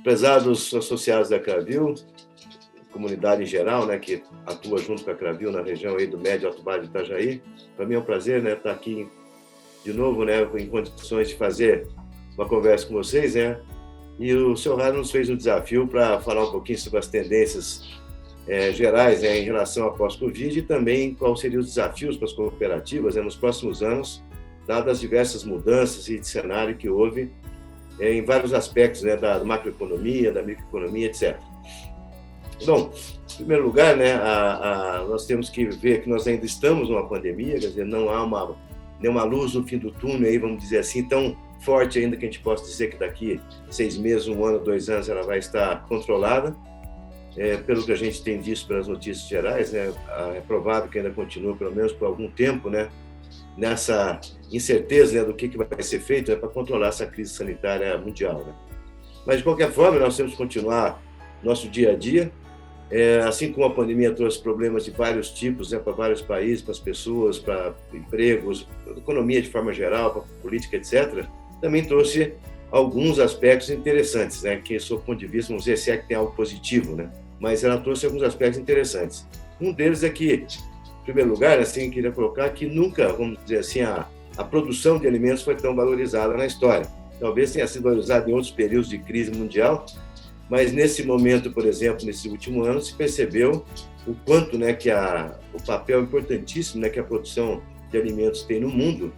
Prezados associados da Cravil, comunidade em geral, né, que atua junto com a Cravil na região aí do Médio e Alto Vale do Itajaí, para mim é um prazer, né, estar aqui de novo, né, em condições de fazer uma conversa com vocês, né, e o Sr. Raro nos fez um desafio para falar um pouquinho sobre as tendências gerais, né, em relação ao pós-Covid e também quais seriam os desafios para as cooperativas, né, nos próximos anos, dadas as diversas mudanças e de cenário que houve em vários aspectos, né, da macroeconomia, da microeconomia, etc. Bom, em primeiro lugar, né, nós temos que ver que nós ainda estamos numa pandemia, quer dizer, não há nenhuma luz no fim do túnel, aí, vamos dizer assim, tão forte ainda que a gente possa dizer que daqui 6 meses, 1 ano, 2 anos, ela vai estar controlada. Pelo que a gente tem visto pelas notícias gerais, né, é provável que ainda continue, pelo menos por algum tempo, né, nessa incerteza, né, do que vai ser feito, né, para controlar essa crise sanitária mundial. Né. Mas, de qualquer forma, nós temos que continuar nosso dia a dia. Assim como a pandemia trouxe problemas de vários tipos, né, para vários países, para as pessoas, para empregos, para a economia de forma geral, para a política, etc., também trouxe alguns aspectos interessantes, né, que, sob o ponto de vista, vamos dizer, se é que tem algo positivo, né, mas ela trouxe alguns aspectos interessantes. Um deles é que, em primeiro lugar, assim, queria colocar que nunca, vamos dizer assim, a produção de alimentos foi tão valorizada na história. Talvez tenha sido valorizada em outros períodos de crise mundial, mas nesse momento, por exemplo, nesse último ano, se percebeu o quanto, né, que o papel importantíssimo, né, que a produção de alimentos tem no mundo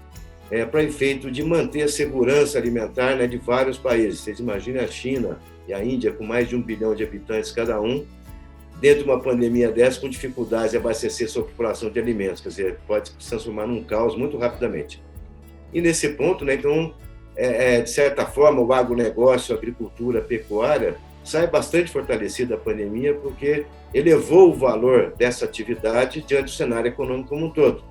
para efeito de manter a segurança alimentar, né, de vários países. Vocês imaginem a China e a Índia, com mais de 1 bilhão de habitantes cada um, dentro de uma pandemia dessa, com dificuldades de abastecer sua população de alimentos, quer dizer, pode se transformar num caos muito rapidamente. E nesse ponto, né, então, de certa forma, o agronegócio, a agricultura, a pecuária, sai bastante fortalecida da pandemia porque elevou o valor dessa atividade diante do cenário econômico como um todo.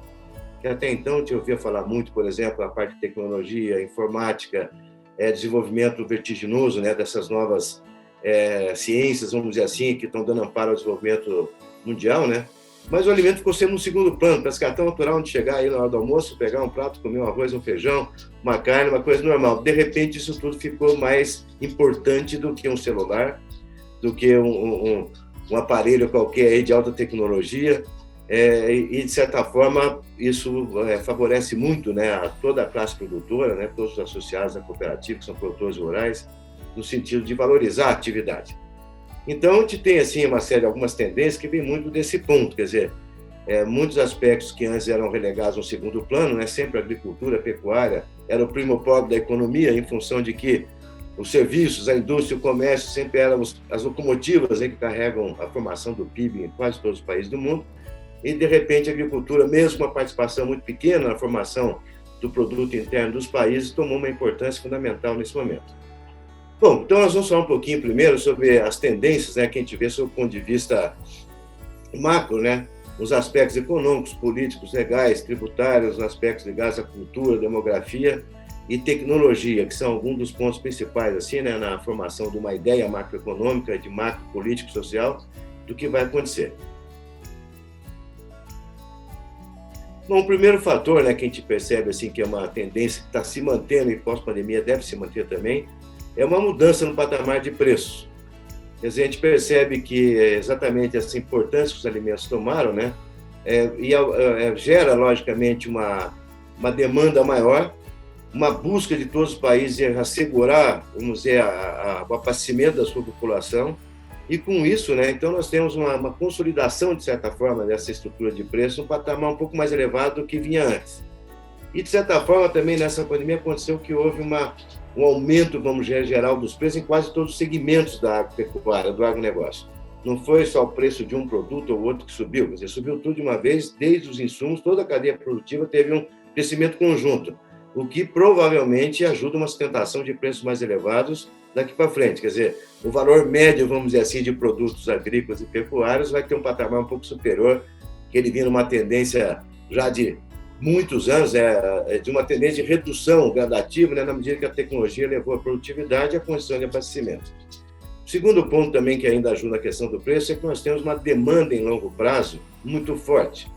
Que até então a gente ouvia falar muito, por exemplo, a parte de tecnologia, informática, desenvolvimento vertiginoso, né, dessas novas ciências, vamos dizer assim, que estão dando amparo ao desenvolvimento mundial, né? Mas o alimento ficou sendo um segundo plano, parece que é tão natural de chegar aí na hora do almoço, pegar um prato, comer um arroz, um feijão, uma carne, uma coisa normal. De repente, isso tudo ficou mais importante do que um celular, do que um aparelho qualquer aí de alta tecnologia, e, de certa forma, isso favorece muito, né, a toda a classe produtora, né, todos os associados à cooperativa, que são produtores rurais, no sentido de valorizar a atividade. Então, a gente tem assim, algumas tendências que vêm muito desse ponto, quer dizer, muitos aspectos que antes eram relegados ao segundo plano, né, sempre a agricultura, a pecuária, era o primopóvio da economia, em função de que os serviços, a indústria, o comércio sempre eram as locomotivas, né, que carregam a formação do PIB em quase todos os países do mundo, e de repente a agricultura, mesmo com uma participação muito pequena na formação do produto interno dos países, tomou uma importância fundamental nesse momento. Bom, então nós vamos falar um pouquinho primeiro sobre as tendências, né, que a gente vê sob o ponto de vista macro, né, nos aspectos econômicos, políticos, legais, tributários, nos aspectos ligados à cultura, demografia e tecnologia, que são alguns dos pontos principais assim, né, na formação de uma ideia macroeconômica, de macro político social, do que vai acontecer. Bom, o primeiro fator, né, que a gente percebe assim, que é uma tendência que está se mantendo e pós-pandemia deve se manter também, é uma mudança no patamar de preços. Quer dizer, a gente percebe que exatamente essa importância que os alimentos tomaram, né, gera, logicamente, uma demanda maior, uma busca de todos os países em assegurar, vamos dizer, o abastecimento da sua população, e com isso, né, então nós temos uma consolidação, de certa forma, dessa estrutura de preço, um patamar um pouco mais elevado do que vinha antes. E, de certa forma, também nessa pandemia aconteceu que houve um aumento, vamos dizer, geral dos preços em quase todos os segmentos da agropecuária, do agronegócio. Não foi só o preço de um produto ou outro que subiu, quer dizer, subiu tudo de uma vez, desde os insumos, toda a cadeia produtiva teve um crescimento conjunto, o que provavelmente ajuda uma sustentação de preços mais elevados daqui para frente. Quer dizer, o valor médio, vamos dizer assim, de produtos agrícolas e pecuários vai ter um patamar um pouco superior, que ele vinha numa tendência já de muitos anos, de uma tendência de redução gradativa, né, na medida que a tecnologia levou a produtividade e a condição de abastecimento. O segundo ponto também que ainda ajuda na questão do preço é que nós temos uma demanda em longo prazo muito forte.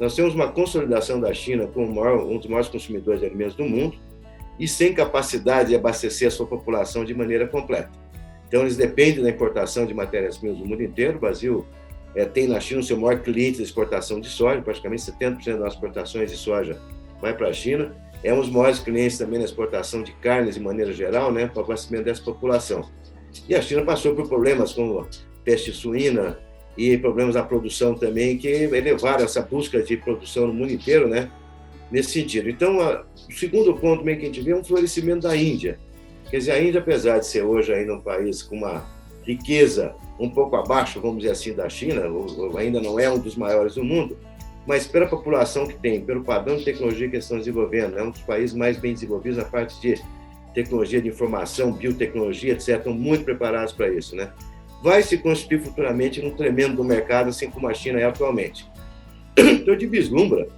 Nós temos uma consolidação da China como um dos maiores consumidores de alimentos do mundo e sem capacidade de abastecer a sua população de maneira completa. Então, eles dependem da importação de matérias-primas do mundo inteiro. O Brasil tem na China o seu maior cliente de exportação de soja, praticamente 70% das nossas exportações de soja vai para a China. É um dos maiores clientes também na exportação de carnes, de maneira geral, né, para o abastecimento dessa população. E a China passou por problemas como peste suína e problemas da produção também, que elevaram essa busca de produção no mundo inteiro, né, nesse sentido. Então, o segundo ponto que a gente vê é um florescimento da Índia. Quer dizer, a Índia, apesar de ser hoje ainda um país com uma riqueza um pouco abaixo, vamos dizer assim, da China, ainda não é um dos maiores do mundo, mas pela população que tem, pelo padrão de tecnologia que eles estão desenvolvendo, é um dos países mais bem desenvolvidos na parte de tecnologia de informação, biotecnologia, etc., estão muito preparados para isso, né? Vai se constituir futuramente num tremendo mercado, assim como a China é atualmente. Então, de vislumbra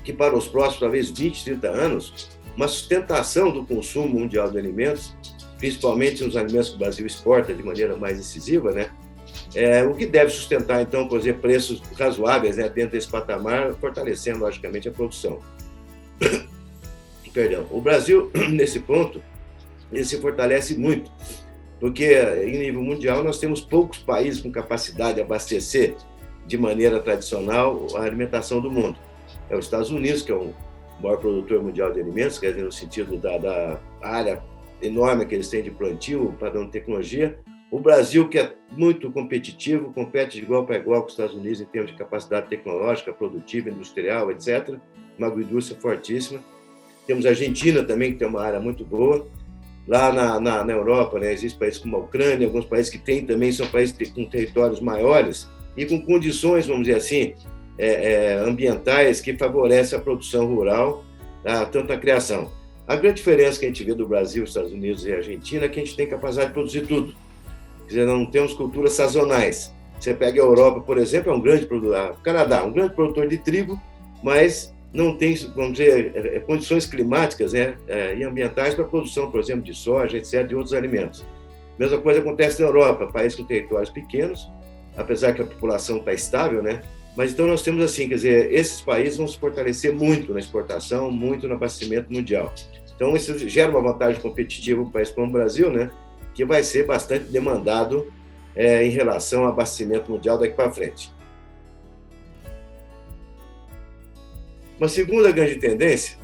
que para os próximos, talvez 20, 30 anos, uma sustentação do consumo mundial de alimentos, principalmente nos alimentos que o Brasil exporta de maneira mais decisiva, né? O que deve sustentar, então, por exemplo, preços razoáveis, né, dentro desse patamar, fortalecendo, logicamente, a produção. Perdão. O Brasil, nesse ponto, ele se fortalece muito, porque, em nível mundial, nós temos poucos países com capacidade de abastecer de maneira tradicional a alimentação do mundo. É os Estados Unidos, que é o maior produtor mundial de alimentos, quer dizer, no sentido da área enorme que eles têm de plantio, padrão de tecnologia. O Brasil, que é muito competitivo, compete de igual para igual com os Estados Unidos em termos de capacidade tecnológica, produtiva, industrial, etc. Uma agroindústria fortíssima. Temos a Argentina também, que tem uma área muito boa. Lá na Europa, né, existem países como a Ucrânia, alguns países que têm também, são países com territórios maiores e com condições, vamos dizer assim, ambientais que favorecem a produção rural, tanto a criação. A grande diferença que a gente vê do Brasil, Estados Unidos e Argentina é que a gente tem capacidade de produzir tudo. Quer dizer, não temos culturas sazonais. Você pega a Europa, por exemplo, é um grande produtor, o Canadá, um grande produtor de trigo, mas não tem, vamos dizer, condições climáticas, né, e ambientais para a produção, por exemplo, de soja, etc., de outros alimentos. Mesma coisa acontece na Europa, país com territórios pequenos, apesar que a população está estável, né? Mas então nós temos assim, quer dizer, esses países vão se fortalecer muito na exportação, muito no abastecimento mundial. Então isso gera uma vantagem competitiva para um país como o Brasil, né? Que vai ser bastante demandado em relação ao abastecimento mundial daqui para frente. Uma segunda grande tendência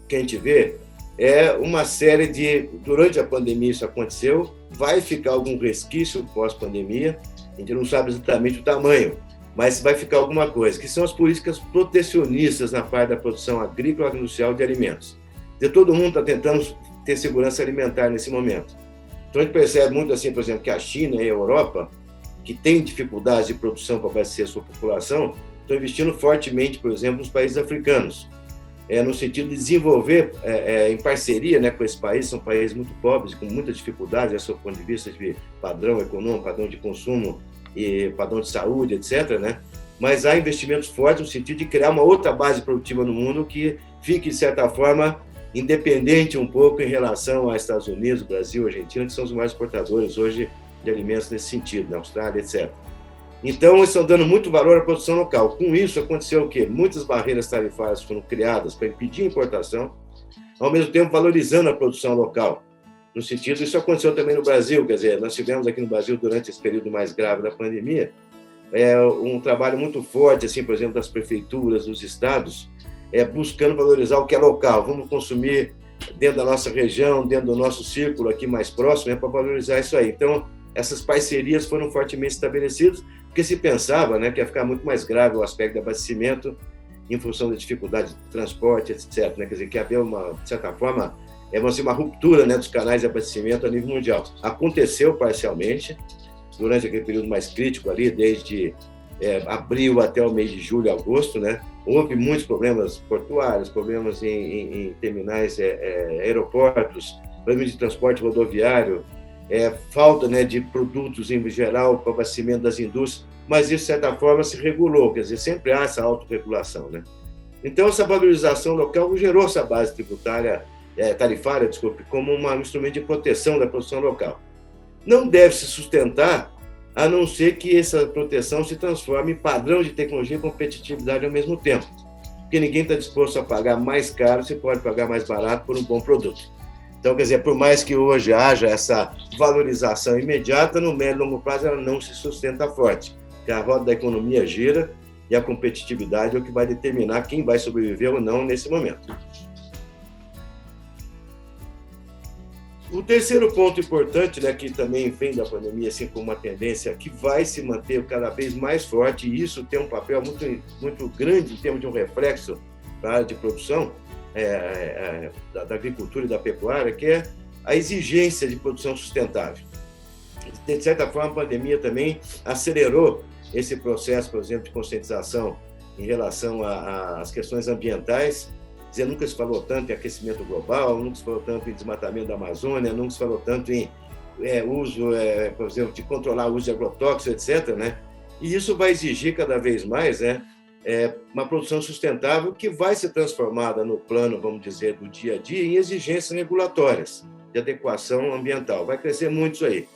que a gente vê é uma série de... Durante a pandemia isso aconteceu, vai ficar algum resquício pós-pandemia, a gente não sabe exatamente o tamanho, mas vai ficar alguma coisa, que são as políticas protecionistas na parte da produção agrícola e agroindustrial de alimentos. Todo mundo está tentando ter segurança alimentar nesse momento. Então a gente percebe muito assim, por exemplo, que a China e a Europa, que têm dificuldades de produção para abastecer a sua população, estão investindo fortemente, por exemplo, nos países africanos, no sentido de desenvolver em parceria, né, com esses países, são países muito pobres, com muita dificuldade, do seu ponto de vista de padrão econômico, padrão de consumo e padrão de saúde, etc., né? Mas há investimentos fortes no sentido de criar uma outra base produtiva no mundo que fique, de certa forma, independente um pouco em relação aos Estados Unidos, Brasil, Argentina, que são os maiores exportadores hoje de alimentos nesse sentido, na Austrália, etc. Então, eles estão dando muito valor à produção local. Com isso, aconteceu o quê? Muitas barreiras tarifárias foram criadas para impedir a importação, ao mesmo tempo valorizando a produção local. No sentido, isso aconteceu também no Brasil, quer dizer, nós tivemos aqui no Brasil, durante esse período mais grave da pandemia, um trabalho muito forte, assim, por exemplo, das prefeituras, dos estados, buscando valorizar o que é local. Vamos consumir dentro da nossa região, dentro do nosso círculo aqui mais próximo, para valorizar isso aí. Então, essas parcerias foram fortemente estabelecidas, porque se pensava, né, que ia ficar muito mais grave o aspecto do abastecimento em função da dificuldade de transporte, etc., né? Quer dizer, que havia de certa forma, uma ruptura, né, dos canais de abastecimento a nível mundial. Aconteceu parcialmente, durante aquele período mais crítico ali, desde abril até o mês de julho, agosto, né? Houve muitos problemas portuários, problemas em terminais, aeroportos, problemas de transporte rodoviário, falta, né, de produtos em geral para abastecimento das indústrias, mas isso, de certa forma, se regulou, quer dizer, sempre há essa autorregulação, né? Então, essa valorização local gerou essa base tarifária, como um instrumento de proteção da produção local. Não deve se sustentar, a não ser que essa proteção se transforme em padrão de tecnologia e competitividade ao mesmo tempo, porque ninguém está disposto a pagar mais caro se pode pagar mais barato por um bom produto. Então, quer dizer, por mais que hoje haja essa valorização imediata, no médio e longo prazo ela não se sustenta forte, porque a roda da economia gira e a competitividade é o que vai determinar quem vai sobreviver ou não nesse momento. O terceiro ponto importante, né, que também vem da pandemia, assim como uma tendência que vai se manter cada vez mais forte, e isso tem um papel muito grande em termos de um reflexo para a área de produção da agricultura e da pecuária, que é a exigência de produção sustentável. De certa forma, a pandemia também acelerou esse processo, por exemplo, de conscientização em relação às questões ambientais. Quer dizer, nunca se falou tanto em aquecimento global, nunca se falou tanto em desmatamento da Amazônia, nunca se falou tanto em uso, por exemplo, de controlar o uso de agrotóxicos, etc., né? E isso vai exigir cada vez mais, né, uma produção sustentável que vai ser transformada no plano, vamos dizer, do dia a dia em exigências regulatórias de adequação ambiental. Vai crescer muito isso aí,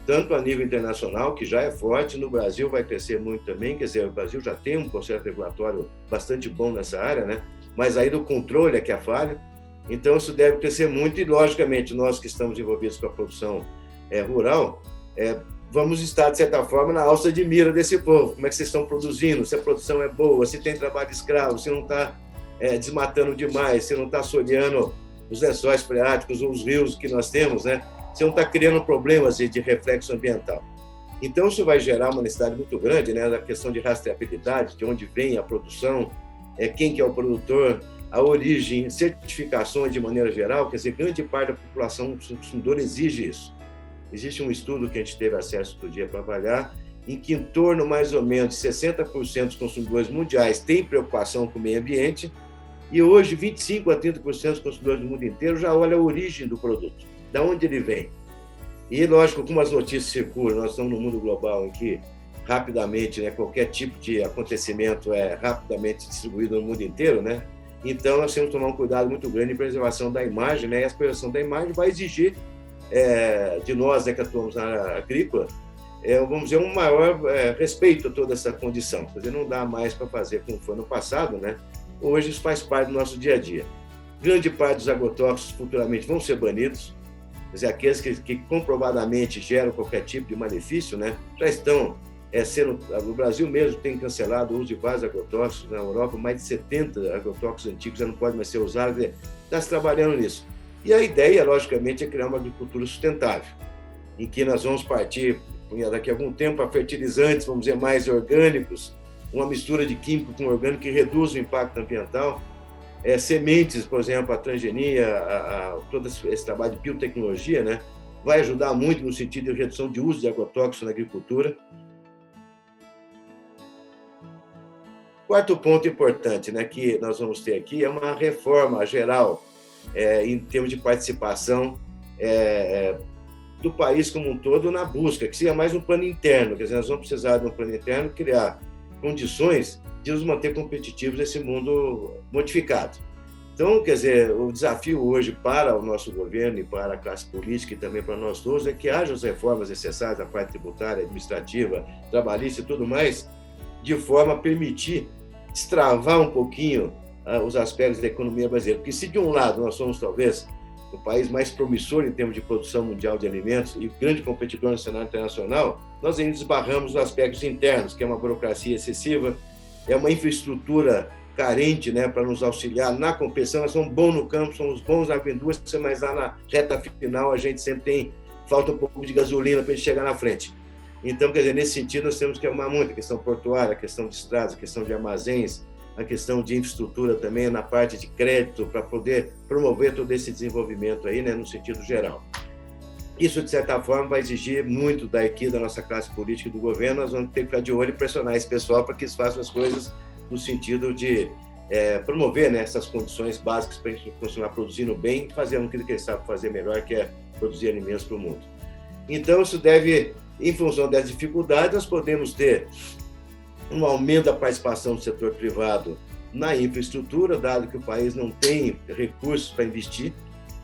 tanto a nível internacional, que já é forte, no Brasil vai crescer muito também, quer dizer, o Brasil já tem um processo regulatório bastante bom nessa área, né? Mas aí do controle é que é a falha. Então, isso deve crescer muito e, logicamente, nós que estamos envolvidos com a produção rural, vamos estar, de certa forma, na alça de mira desse povo. Como é que vocês estão produzindo? Se a produção é boa, se tem trabalho escravo, se não está desmatando demais, se não está assoreando os lençóis freáticos ou os rios que nós temos, né? Se não está criando problemas de reflexo ambiental. Então, isso vai gerar uma necessidade muito grande, né, da questão de rastreabilidade, de onde vem a produção, quem que é o produtor, a origem, certificações de maneira geral, quer dizer, grande parte da população consumidora exige isso. Existe um estudo que a gente teve acesso outro dia para avaliar, em que em torno mais ou menos de 60% dos consumidores mundiais têm preocupação com o meio ambiente, e hoje 25% a 30% dos consumidores do mundo inteiro já olham a origem do produto, de onde ele vem. E, lógico, como as notícias circulam, nós estamos num mundo global em que rapidamente, né, qualquer tipo de acontecimento é rapidamente distribuído no mundo inteiro, né? Então, nós temos que tomar um cuidado muito grande em preservação da imagem, né? E a preservação da imagem vai exigir de nós, né, que atuamos na área agrícola, vamos dizer, um maior respeito a toda essa condição. Quer dizer, não dá mais para fazer como foi no passado, né? Hoje isso faz parte do nosso dia a dia. Grande parte dos agrotóxicos futuramente vão ser banidos, quer dizer, aqueles que comprovadamente geram qualquer tipo de malefício, né, já estão o Brasil mesmo tem cancelado o uso de vários agrotóxicos. Na Europa, mais de 70 agrotóxicos antigos já não podem mais ser usados. Está se trabalhando nisso. E a ideia, logicamente, é criar uma agricultura sustentável, em que nós vamos partir, daqui a algum tempo, para fertilizantes, vamos dizer, mais orgânicos, uma mistura de químico com orgânico que reduz o impacto ambiental, sementes, por exemplo, a transgenia, todo esse trabalho de biotecnologia, né, vai ajudar muito no sentido de redução de uso de agrotóxicos na agricultura. Quarto ponto importante, né, que nós vamos ter aqui é uma reforma geral em termos de participação do país como um todo na busca, que seja mais um plano interno, quer dizer, nós vamos precisar de um plano interno criar condições de nos manter competitivos nesse mundo modificado. Então, quer dizer, o desafio hoje para o nosso governo e para a classe política e também para nós todos é que haja as reformas necessárias na parte tributária, administrativa, trabalhista e tudo mais, de forma a permitir destravar um pouquinho os aspectos da economia brasileira. Porque se de um lado nós somos talvez o país mais promissor em termos de produção mundial de alimentos e grande competidor no cenário internacional, nós ainda esbarramos nos aspectos internos, que é uma burocracia excessiva, é uma infraestrutura carente, né, para nos auxiliar na competição. Nós somos bons no campo, somos bons na indústria, mas lá na reta final a gente sempre falta um pouco de gasolina para a gente chegar na frente. Então, quer dizer, nesse sentido, nós temos que arrumar muito a questão portuária, a questão de estradas, a questão de armazéns, a questão de infraestrutura também, na parte de crédito, para poder promover todo esse desenvolvimento aí, né, no sentido geral. Isso, de certa forma, vai exigir muito daqui da nossa classe política e do governo. Nós vamos ter que ficar de olho e pressionar esse pessoal para que eles façam as coisas no sentido de promover, né, essas condições básicas para a gente continuar produzindo bem e fazendo aquilo que eles sabem fazer melhor, que é produzir alimentos para o mundo. Então, isso deve, em função das dificuldades, nós podemos ter um aumento da participação do setor privado na infraestrutura, dado que o país não tem recursos para investir.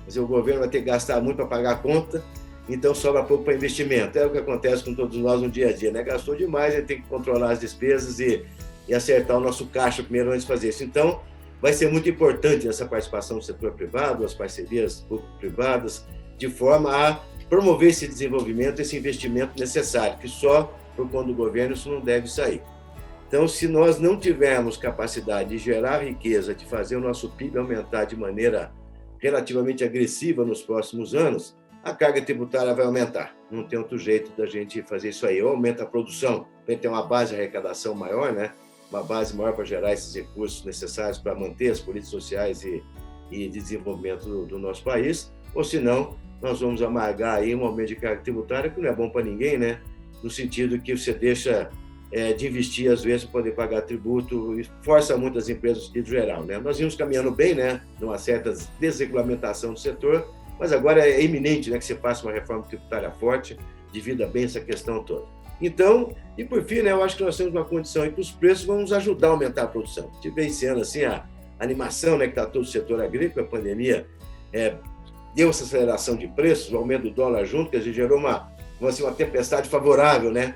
Quer dizer, o governo vai ter que gastar muito para pagar a conta, então sobra pouco para investimento. É o que acontece com todos nós no dia a dia, né? Gastou demais, a gente tem que controlar as despesas e acertar o nosso caixa primeiro antes de fazer isso. Então, vai ser muito importante essa participação do setor privado, as parcerias público-privadas, de forma a promover esse desenvolvimento, esse investimento necessário, que só por conta do governo isso não deve sair. Então, se nós não tivermos capacidade de gerar riqueza, de fazer o nosso PIB aumentar de maneira relativamente agressiva nos próximos anos, a carga tributária vai aumentar. Não tem outro jeito da gente fazer isso aí. Ou aumenta a produção, para ter uma base de arrecadação maior, né? Uma base maior para gerar esses recursos necessários para manter as políticas sociais e de desenvolvimento do nosso país, ou senão nós vamos amargar aí um aumento de carga tributária que não é bom para ninguém, né? No sentido que você deixa de investir, às vezes, para poder pagar tributo e força muito as empresas no geral, né? Nós vimos caminhando bem, né? Numa certa desregulamentação do setor, mas agora é iminente, né, que você faça uma reforma tributária forte, divida bem essa questão toda. Então, e por fim, né, eu acho que nós temos uma condição em que os preços vão nos ajudar a aumentar a produção. Tive esse ano assim, a animação, né, que está todo o setor agrícola, a pandemia deu essa aceleração de preços, o aumento do dólar junto, que a gente gerou uma tempestade favorável, né?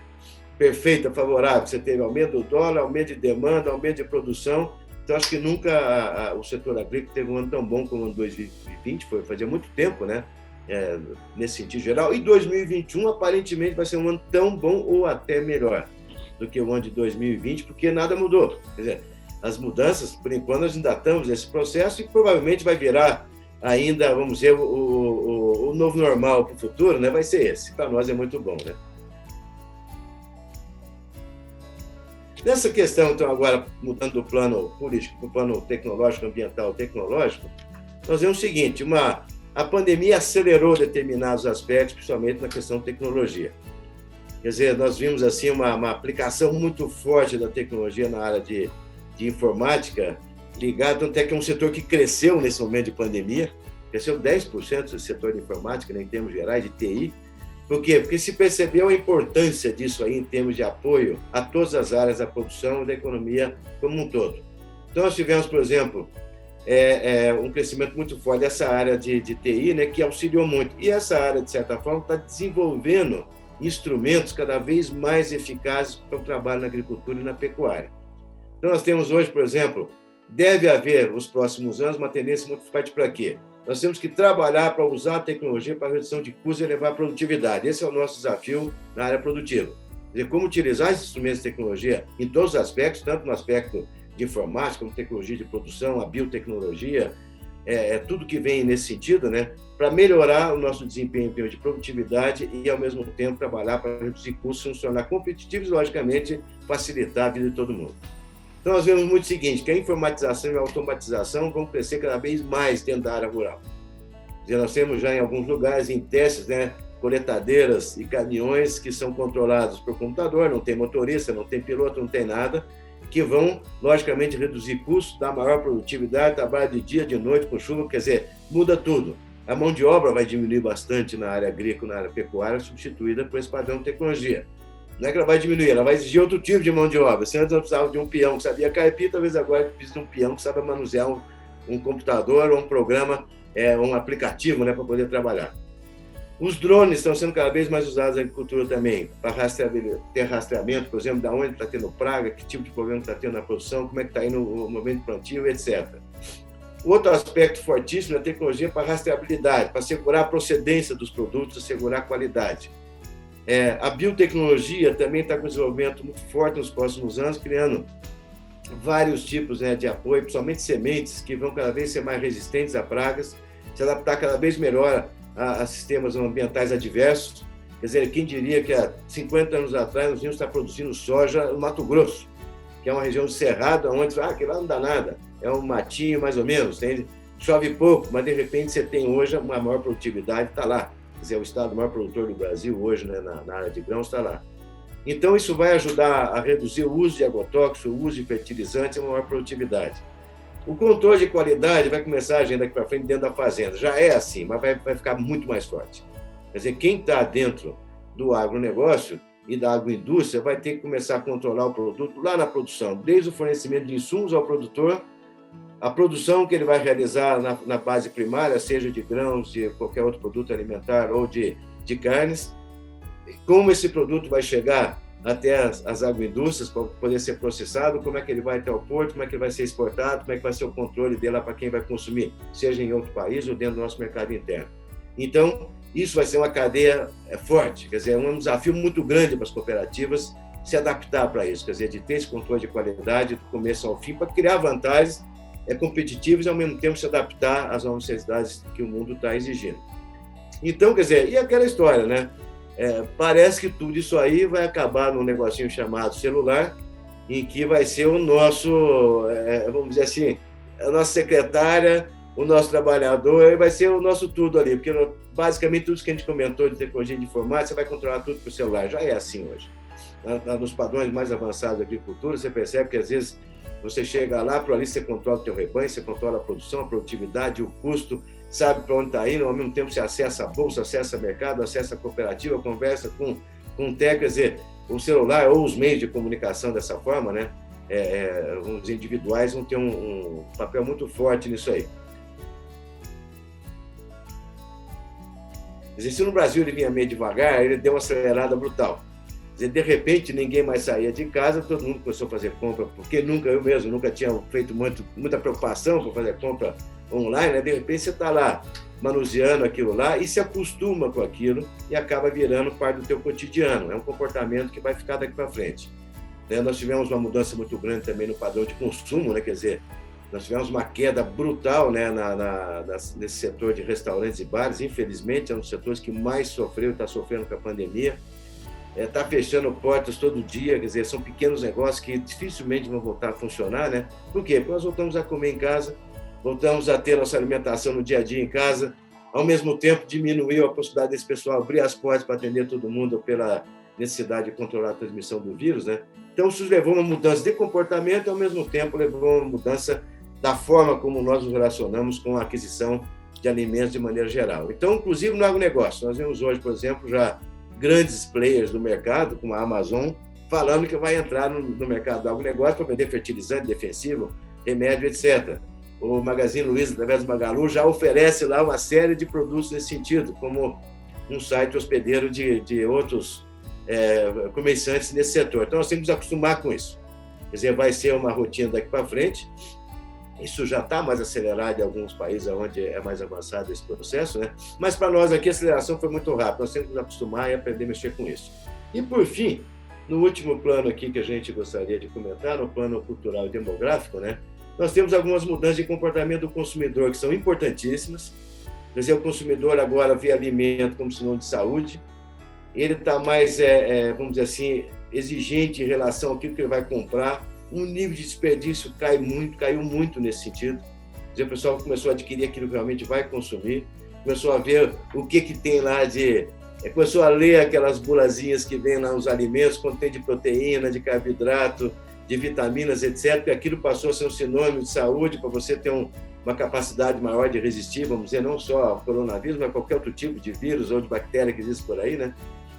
Perfeita, favorável. Você teve aumento do dólar, aumento de demanda, aumento de produção. Então, acho que nunca o setor agrícola teve um ano tão bom como o ano 2020, fazia muito tempo, né? Nesse sentido geral. E 2021, aparentemente, vai ser um ano tão bom ou até melhor do que o ano de 2020, porque nada mudou. Quer dizer, as mudanças, por enquanto, nós ainda estamos nesse processo e provavelmente vai virar ainda, vamos dizer, o novo normal para o futuro, né? Vai ser esse. Para nós é muito bom, né? Nessa questão, então, agora, mudando do plano político para o plano tecnológico, ambiental tecnológico, nós vemos o seguinte, a pandemia acelerou determinados aspectos, principalmente na questão de tecnologia. Quer dizer, nós vimos assim uma aplicação muito forte da tecnologia na área de informática, ligado até que é um setor que cresceu nesse momento de pandemia, cresceu 10% do setor de informática, né, em termos gerais, de TI. Por quê? Porque se percebeu a importância disso aí em termos de apoio a todas as áreas da produção e da economia como um todo. Então, nós tivemos, por exemplo, um crescimento muito forte dessa área de TI, né, que auxiliou muito. E essa área, de certa forma, está desenvolvendo instrumentos cada vez mais eficazes para o trabalho na agricultura e na pecuária. Então, nós temos hoje, por exemplo, deve haver, nos próximos anos, uma tendência muito forte para quê? Nós temos que trabalhar para usar a tecnologia para a redução de custos e elevar a produtividade. Esse é o nosso desafio na área produtiva. Quer dizer, como utilizar esses instrumentos de tecnologia em todos os aspectos, tanto no aspecto de informática, como tecnologia de produção, a biotecnologia, tudo que vem nesse sentido, né, para melhorar o nosso desempenho em termos de produtividade e, ao mesmo tempo, trabalhar para reduzir custos, nos tornar competitivos e, logicamente, facilitar a vida de todo mundo. Então, nós vemos muito o seguinte, que a informatização e a automatização vão crescer cada vez mais dentro da área rural. Quer dizer, nós temos já em alguns lugares, em testes, né, coletadeiras e caminhões que são controlados por computador, não tem motorista, não tem piloto, não tem nada, que vão, logicamente, reduzir custos, dar maior produtividade, trabalho de dia, de noite, com chuva, quer dizer, muda tudo. A mão de obra vai diminuir bastante na área agrícola, na área pecuária, substituída por esse padrão de tecnologia. Não é que ela vai diminuir, ela vai exigir outro tipo de mão de obra. Se antes eu precisava de um peão que sabia caipir, talvez agora eu precise de um peão que saiba manusear um computador ou um programa, um aplicativo, né, para poder trabalhar. Os drones estão sendo cada vez mais usados na agricultura também, para ter rastreamento, por exemplo, de onde está tendo praga, que tipo de problema está tendo na produção, como é que está indo o momento de plantio, etc. Outro aspecto fortíssimo é a tecnologia para rastreabilidade, para assegurar a procedência dos produtos, assegurar a qualidade. A biotecnologia também está com desenvolvimento muito forte nos próximos anos, criando vários tipos, né, de apoio, principalmente sementes, que vão cada vez ser mais resistentes a pragas, se adaptar cada vez melhor a sistemas ambientais adversos. Quer dizer, quem diria que há 50 anos atrás nós íamos estar produzindo soja no Mato Grosso, que é uma região de cerrado, onde que lá não dá nada, é um matinho mais ou menos, chove pouco, mas de repente você tem hoje uma maior produtividade, está lá. Quer dizer, o estado maior produtor do Brasil hoje, né, na área de grãos, está lá. Então, isso vai ajudar a reduzir o uso de agrotóxicos, o uso de fertilizantes e uma maior produtividade. O controle de qualidade vai começar a agenda aqui para frente dentro da fazenda. Já é assim, mas vai ficar muito mais forte. Quer dizer, quem está dentro do agronegócio e da agroindústria vai ter que começar a controlar o produto lá na produção, desde o fornecimento de insumos ao produtor, a produção que ele vai realizar na base primária, seja de grãos, de qualquer outro produto alimentar ou de carnes, como esse produto vai chegar até as agroindústrias para poder ser processado, como é que ele vai até o porto, como é que ele vai ser exportado, como é que vai ser o controle dele lá para quem vai consumir, seja em outro país ou dentro do nosso mercado interno. Então, isso vai ser uma cadeia forte, quer dizer, é um desafio muito grande para as cooperativas se adaptar para isso, quer dizer, de ter esse controle de qualidade do começo ao fim, para criar vantagens competitivas e, ao mesmo tempo, se adaptar às novas necessidades que o mundo está exigindo. Então, quer dizer, e aquela história, né? Parece que tudo isso aí vai acabar num negocinho chamado celular, em que vai ser o nosso, vamos dizer assim, a nossa secretária, o nosso trabalhador, vai ser o nosso tudo ali, porque basicamente tudo que a gente comentou de tecnologia de informática, você vai controlar tudo pelo celular, já é assim hoje. Nos padrões mais avançados da agricultura, você percebe que às vezes você chega lá, por ali você controla o teu rebanho, você controla a produção, a produtividade, o custo, sabe para onde está indo, ao mesmo tempo você acessa a bolsa, acessa o mercado, acessa a cooperativa, conversa com o técnico, quer dizer, o celular ou os meios de comunicação dessa forma, né? Os individuais vão ter um papel muito forte nisso aí. Quer dizer, se no Brasil ele vinha meio devagar, ele deu uma acelerada brutal. Quer dizer, de repente ninguém mais saía de casa, todo mundo começou a fazer compra, porque eu mesmo nunca tinha feito muita preocupação para fazer compra online, né? De repente você está lá manuseando aquilo lá e se acostuma com aquilo e acaba virando parte do teu cotidiano. É um comportamento que vai ficar daqui para frente. Nós tivemos uma mudança muito grande também no padrão de consumo, né? Quer dizer, nós tivemos uma queda brutal, né, nesse setor de restaurantes e bares. Infelizmente, é um dos setores que mais sofreu, está sofrendo com a pandemia. Está fechando portas todo dia, quer dizer, são pequenos negócios que dificilmente vão voltar a funcionar, né? Por quê? Porque nós voltamos a comer em casa, voltamos a ter nossa alimentação no dia a dia em casa, ao mesmo tempo diminuiu a possibilidade desse pessoal abrir as portas para atender todo mundo pela necessidade de controlar a transmissão do vírus, né? Então, isso levou a uma mudança de comportamento e, ao mesmo tempo, levou a uma mudança da forma como nós nos relacionamos com a aquisição de alimentos de maneira geral. Então, inclusive no agronegócio, nós vemos hoje, por exemplo, já grandes players do mercado, como a Amazon, falando que vai entrar no mercado do agronegócio para vender fertilizante defensivo, remédio, etc. O Magazine Luiza, através do Magalu, já oferece lá uma série de produtos nesse sentido, como um site hospedeiro de outros comerciantes nesse setor. Então, nós temos que nos acostumar com isso. Quer dizer, vai ser uma rotina daqui para frente. Isso já está mais acelerado em alguns países onde é mais avançado esse processo, né? Mas para nós aqui a aceleração foi muito rápida, nós temos que nos acostumar e aprender a mexer com isso. E por fim, no último plano aqui que a gente gostaria de comentar, no plano cultural e demográfico, né? Nós temos algumas mudanças de comportamento do consumidor que são importantíssimas. Quer dizer, o consumidor agora vê alimento como sinônimo de saúde, ele está mais, vamos dizer assim, exigente em relação ao que ele vai comprar. O nível de desperdício caiu muito nesse sentido. Quer dizer, o pessoal começou a adquirir aquilo que realmente vai consumir, começou a ver o que tem lá começou a ler aquelas bulazinhas que vem lá nos alimentos, quanto tem de proteína, de carboidrato, de vitaminas, etc. E aquilo passou a ser um sinônimo de saúde para você ter uma capacidade maior de resistir, vamos dizer, não só ao coronavírus, mas qualquer outro tipo de vírus ou de bactéria que existe por aí, né?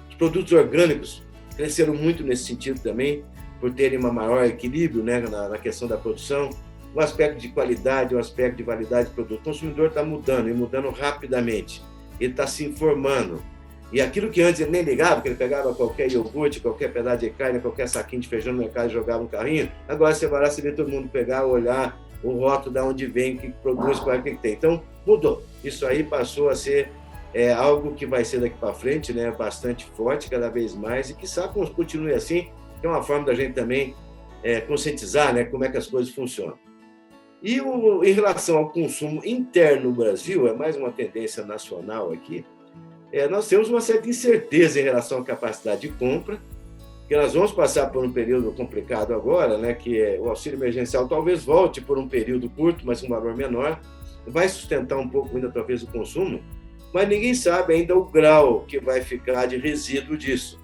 Os produtos orgânicos cresceram muito nesse sentido também, por terem um maior equilíbrio, né, na questão da produção, o aspecto de qualidade, o aspecto de validade do produto. O consumidor está mudando, e mudando rapidamente. Ele está se informando. E aquilo que antes ele nem ligava, que ele pegava qualquer iogurte, qualquer pedaço de carne, qualquer saquinho de feijão no mercado e jogava no carrinho, agora você vai lá, você vê todo mundo pegar, olhar o rótulo de onde vem, o que produz, qual é que tem. Então, mudou. Isso aí passou a ser algo que vai ser daqui para frente, né, bastante forte, cada vez mais, e que continue assim, que é uma forma da gente também conscientizar, né, como é que as coisas funcionam. E em relação ao consumo interno no Brasil, é mais uma tendência nacional aqui, nós temos uma certa incerteza em relação à capacidade de compra, que nós vamos passar por um período complicado agora, né, que o auxílio emergencial talvez volte por um período curto, mas um valor menor, vai sustentar um pouco ainda talvez o consumo, mas ninguém sabe ainda o grau que vai ficar de resíduo disso.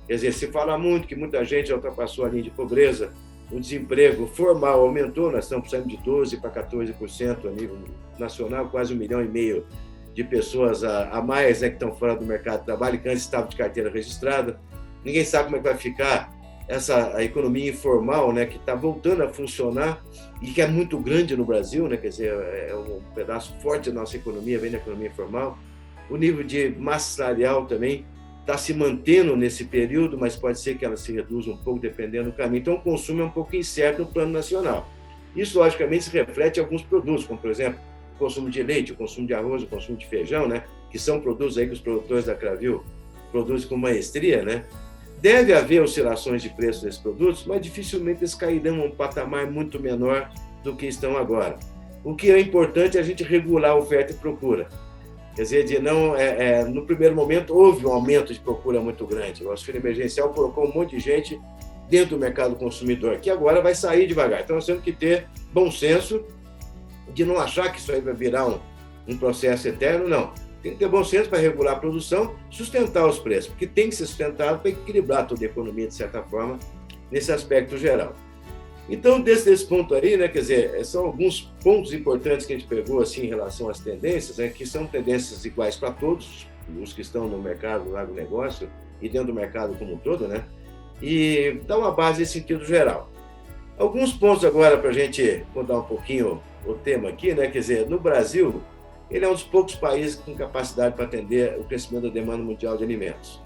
Quer dizer, se fala muito que muita gente já ultrapassou a linha de pobreza, o desemprego formal aumentou, nós estamos saindo de 12% para 14% a nível nacional, quase 1,5 milhão de pessoas a mais, né, que estão fora do mercado de trabalho, que antes estavam de carteira registrada. Ninguém sabe como é que vai ficar a economia informal, né, que está voltando a funcionar e que é muito grande no Brasil, né, quer dizer, é um pedaço forte da nossa economia, vem da economia informal. O nível de massa salarial também está se mantendo nesse período, mas pode ser que ela se reduza um pouco dependendo do caminho. Então, o consumo é um pouco incerto no plano nacional. Isso, logicamente, se reflete em alguns produtos, como, por exemplo, o consumo de leite, o consumo de arroz, o consumo de feijão, né? Que são produtos aí que os produtores da Cravil produzem com maestria, né? Deve haver oscilações de preço desses produtos, mas dificilmente eles cairão a um patamar muito menor do que estão agora. O que é importante é a gente regular a oferta e procura. Quer dizer, no primeiro momento houve um aumento de procura muito grande. O auxílio emergencial colocou um monte de gente dentro do mercado consumidor, que agora vai sair devagar. Então, nós temos que ter bom senso de não achar que isso aí vai virar um processo eterno, não. Tem que ter bom senso para regular a produção, sustentar os preços, porque tem que ser sustentado para equilibrar toda a economia, de certa forma, nesse aspecto geral. Então, desse ponto aí, né, quer dizer, são alguns pontos importantes que a gente pegou assim, em relação às tendências, né, que são tendências iguais para todos, os que estão no mercado, no agronegócio e dentro do mercado como um todo, né, e dá uma base em sentido geral. Alguns pontos agora para a gente mudar um pouquinho o tema aqui, né, quer dizer, no Brasil, ele é um dos poucos países com capacidade para atender o crescimento da demanda mundial de alimentos,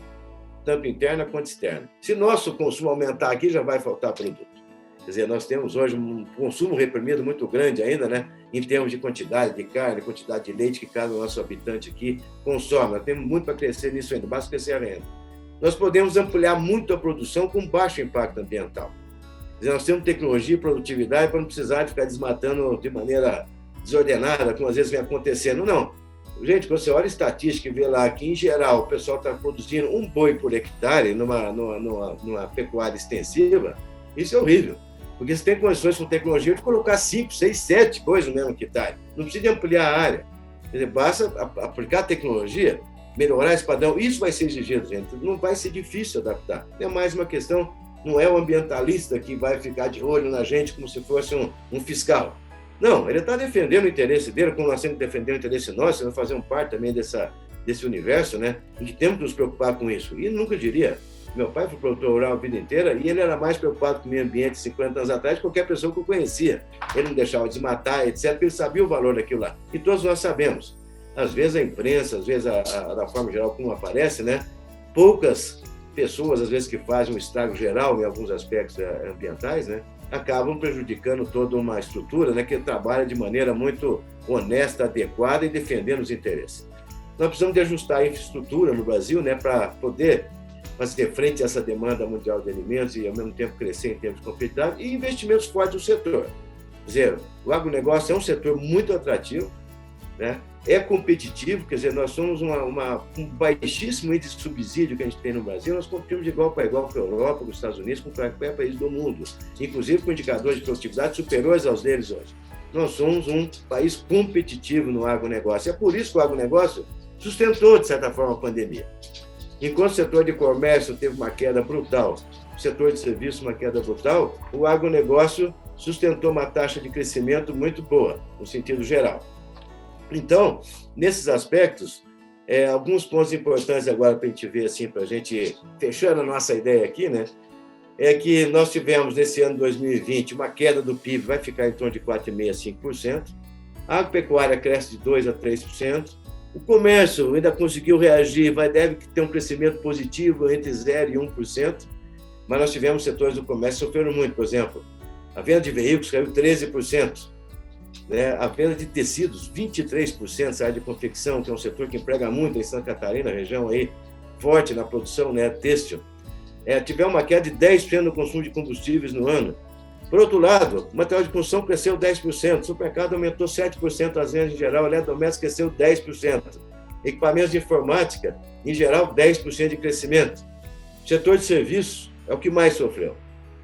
tanto interna quanto externa. Se nosso consumo aumentar aqui, já vai faltar produto. Quer dizer, nós temos hoje um consumo reprimido muito grande ainda, né? Em termos de quantidade de carne, quantidade de leite que cada nosso habitante aqui consome. Nós temos muito para crescer nisso ainda, basta crescer a renda. Nós podemos ampliar muito a produção com baixo impacto ambiental. Quer dizer, nós temos tecnologia e produtividade para não precisar de ficar desmatando de maneira desordenada, como às vezes vem acontecendo. Não. Gente, quando você olha a estatística e vê lá que, em geral, o pessoal está produzindo um boi por hectare numa pecuária extensiva, isso é horrível. Porque você tem condições com tecnologia de colocar 5, 6, 7 coisas no mesmo hectare. Não precisa de ampliar a área. Quer dizer, basta aplicar a tecnologia, melhorar esse padrão. Isso vai ser exigido, gente. Não vai ser difícil adaptar. É mais uma questão, não é o ambientalista que vai ficar de olho na gente como se fosse um fiscal. Não, ele está defendendo o interesse dele, como nós temos que defender o interesse nosso, nós fazemos parte também desse universo, né? E que temos que nos preocupar com isso. E nunca diria. Meu pai foi produtor rural a vida inteira e ele era mais preocupado com o meio ambiente 50 anos atrás que qualquer pessoa que eu conhecia. Ele não deixava desmatar, etc., porque ele sabia o valor daquilo lá. E todos nós sabemos. Às vezes a imprensa, às vezes, da forma geral, como aparece, né? Poucas pessoas, às vezes, que fazem um estrago geral em alguns aspectos ambientais, né? Acabam prejudicando toda uma estrutura, né? Que trabalha de maneira muito honesta, adequada e defendendo os interesses. Nós precisamos de ajustar a infraestrutura no Brasil, né? Para poder fazer frente a essa demanda mundial de alimentos e, ao mesmo tempo, crescer em termos de competitividade e investimentos fortes no setor. Quer dizer, o agronegócio é um setor muito atrativo, né? É competitivo, quer dizer, nós somos um baixíssimo índice de subsídio que a gente tem no Brasil, nós competimos de igual para igual com a Europa, com os Estados Unidos, com qualquer país do mundo, inclusive com indicadores de produtividade superiores aos deles hoje. Nós somos um país competitivo no agronegócio. É por isso que o agronegócio sustentou, de certa forma, a pandemia. Enquanto o setor de comércio teve uma queda brutal, o setor de serviços uma queda brutal, o agronegócio sustentou uma taxa de crescimento muito boa, no sentido geral. Então, nesses aspectos, alguns pontos importantes agora para a gente ver, assim, para a gente fechando a nossa ideia aqui, né, é que nós tivemos, nesse ano de 2020, uma queda do PIB, vai ficar em torno de 4,5% a 5%, a agropecuária cresce de 2% a 3%, o comércio ainda conseguiu reagir, deve ter um crescimento positivo entre 0% e 1%, mas nós tivemos setores do comércio que sofreram muito, por exemplo, a venda de veículos caiu 13%, né? A venda de tecidos, 23%, a área de confecção, que é um setor que emprega muito em Santa Catarina, região aí forte na produção, né, têxtil, tivemos uma queda de 10% no consumo de combustíveis no ano. Por outro lado, o material de construção cresceu 10%, o supermercado aumentou 7%, as vendas em geral, a eletrodoméstica cresceu 10%, equipamentos de informática, em geral, 10% de crescimento. O setor de serviços é o que mais sofreu.